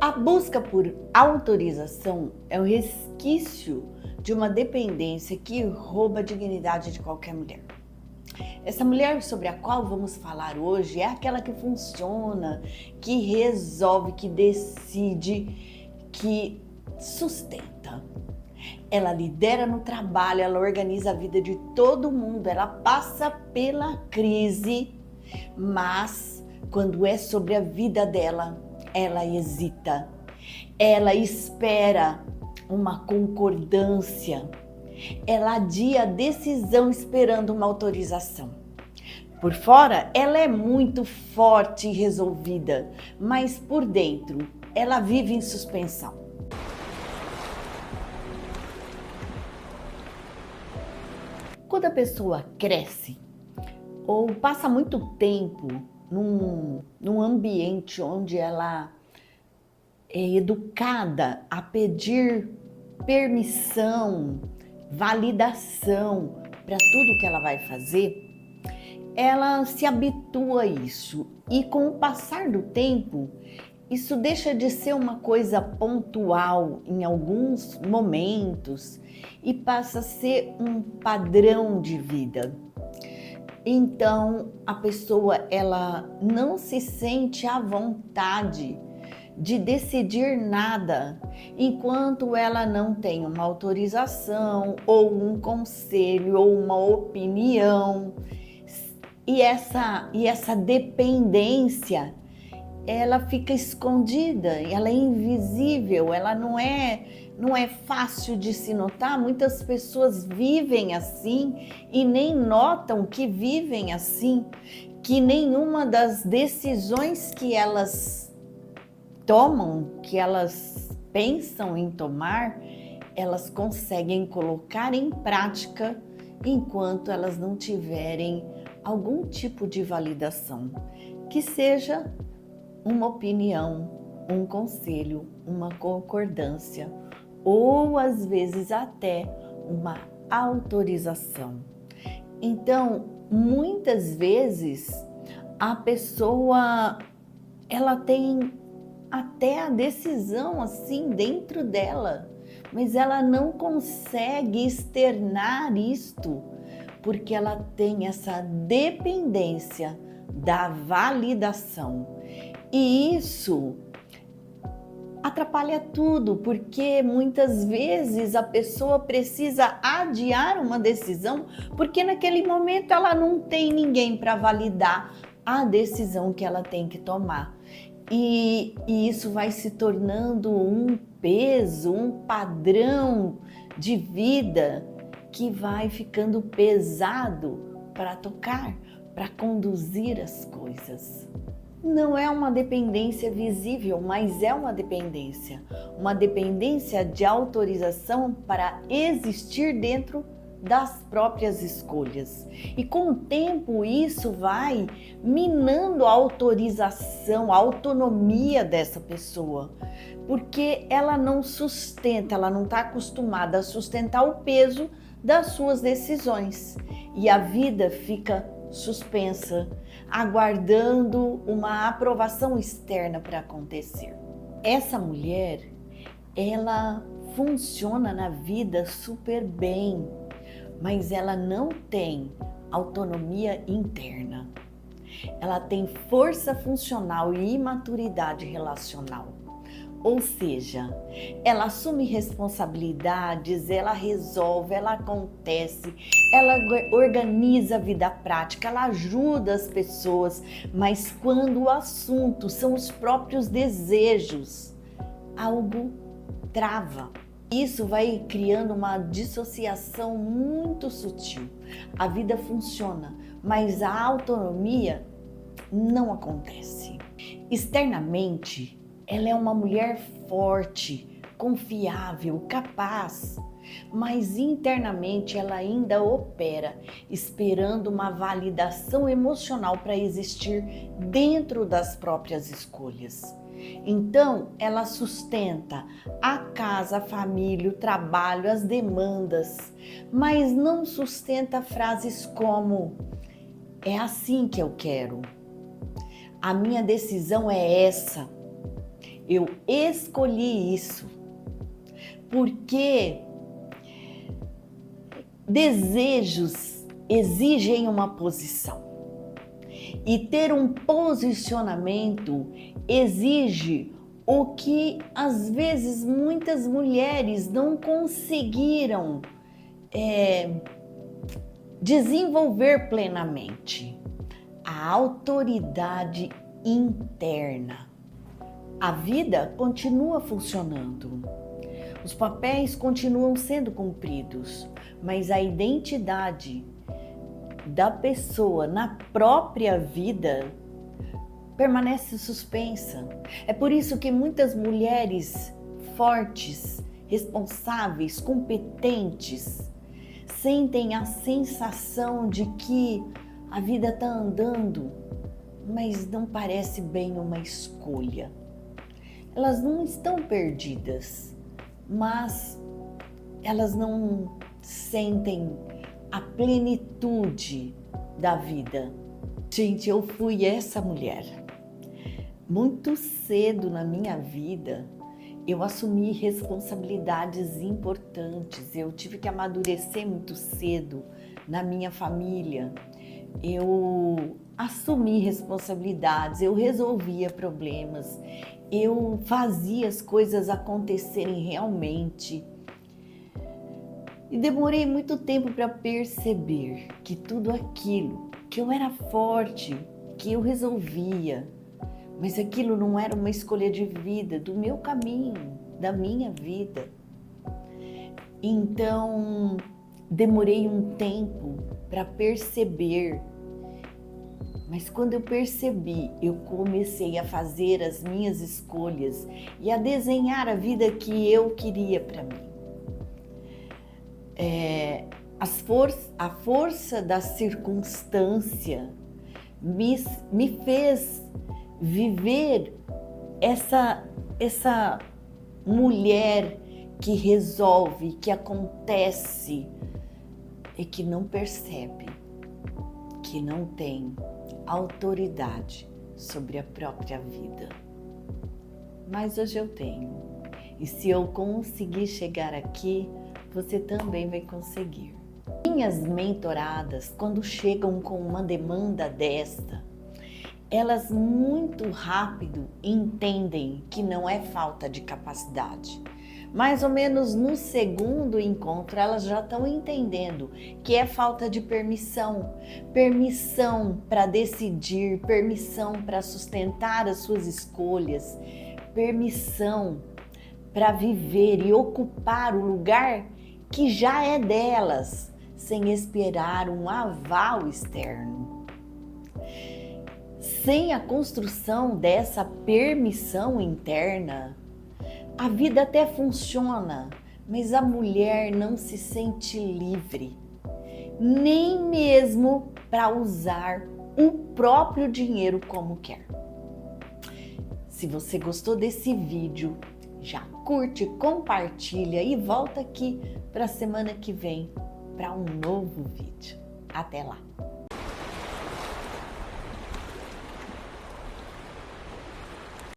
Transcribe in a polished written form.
A busca por autorização é o resquício de uma dependência que rouba a dignidade de qualquer mulher. Essa mulher sobre a qual vamos falar hoje é aquela que funciona, que resolve, que decide, que sustenta. Ela lidera no trabalho, ela organiza a vida de todo mundo, ela passa pela crise, mas quando é sobre a vida dela, ela hesita, ela espera uma concordância, ela adia a decisão esperando uma autorização. Por fora, ela é muito forte e resolvida, mas por dentro, ela vive em suspensão. Quando a pessoa cresce ou passa muito tempo num ambiente onde ela é educada a pedir permissão, validação para tudo que ela vai fazer, ela se habitua a isso e com o passar do tempo, isso deixa de ser uma coisa pontual em alguns momentos e passa a ser um padrão de vida. Então, a pessoa ela não se sente à vontade de decidir nada enquanto ela não tem uma autorização ou um conselho ou uma opinião. E essa dependência, ela fica escondida, ela é invisível, ela não é fácil de se notar. Muitas pessoas vivem assim e nem notam que vivem assim, que nenhuma das decisões que elas tomam, que elas pensam em tomar, elas conseguem colocar em prática enquanto elas não tiverem algum tipo de validação, que seja uma opinião, um conselho, uma concordância ou às vezes até uma autorização. Então, muitas vezes a pessoa ela tem até a decisão assim dentro dela, mas ela não consegue externar isto porque ela tem essa dependência da validação. E isso atrapalha tudo, porque muitas vezes a pessoa precisa adiar uma decisão porque naquele momento ela não tem ninguém para validar a decisão que ela tem que tomar. E isso vai se tornando um peso, um padrão de vida que vai ficando pesado para tocar, para conduzir as coisas. Não é uma dependência visível, mas é uma dependência de autorização para existir dentro das próprias escolhas. E com o tempo isso vai minando a autorização, a autonomia dessa pessoa, porque ela não sustenta, ela não está acostumada a sustentar o peso das suas decisões e a vida fica suspensa, aguardando uma aprovação externa para acontecer. Essa mulher, ela funciona na vida super bem, mas ela não tem autonomia interna. Ela tem força funcional e imaturidade relacional. Ou seja, ela assume responsabilidades, ela resolve, ela acontece, ela organiza a vida prática, ela ajuda as pessoas, mas quando o assunto são os próprios desejos, algo trava. Isso vai criando uma dissociação muito sutil. A vida funciona, mas a autonomia não acontece. Externamente, ela é uma mulher forte, confiável, capaz, mas internamente ela ainda opera, esperando uma validação emocional para existir dentro das próprias escolhas. Então, ela sustenta a casa, a família, o trabalho, as demandas, mas não sustenta frases como: é assim que eu quero, a minha decisão é essa, Eu escolhi isso porque desejos exigem uma posição e ter um posicionamento exige o que às vezes muitas mulheres não conseguiram desenvolver plenamente: a autoridade interna. A vida continua funcionando, os papéis continuam sendo cumpridos, mas a identidade da pessoa na própria vida permanece suspensa. É por isso que muitas mulheres fortes, responsáveis, competentes, sentem a sensação de que a vida está andando, mas não parece bem uma escolha. Elas não estão perdidas, mas elas não sentem a plenitude da vida. Gente, eu fui essa mulher. Muito cedo na minha vida, eu assumi responsabilidades importantes. Eu tive que amadurecer muito cedo na minha família. Eu assumi responsabilidades, eu resolvia problemas, eu fazia as coisas acontecerem realmente. E demorei muito tempo para perceber que tudo aquilo, que eu era forte, que eu resolvia, mas aquilo não era uma escolha de vida, do meu caminho, da minha vida. Então, demorei um tempo para perceber, mas quando eu percebi, eu comecei a fazer as minhas escolhas e a desenhar a vida que eu queria para mim. A força da circunstância me fez viver essa mulher que resolve, que acontece e que não percebe, que não tem autoridade sobre a própria vida. Mas hoje eu tenho. E se eu conseguir chegar aqui, você também vai conseguir. Minhas mentoradas, quando chegam com uma demanda desta, elas muito rápido entendem que não é falta de capacidade. Mais ou menos no segundo encontro, elas já estão entendendo que é falta de permissão. Permissão para decidir, permissão para sustentar as suas escolhas, permissão para viver e ocupar o lugar que já é delas, sem esperar um aval externo. Sem a construção dessa permissão interna, a vida até funciona, mas a mulher não se sente livre, nem mesmo para usar o próprio dinheiro como quer. Se você gostou desse vídeo, já curte, compartilha e volta aqui para a semana que vem para um novo vídeo. Até lá!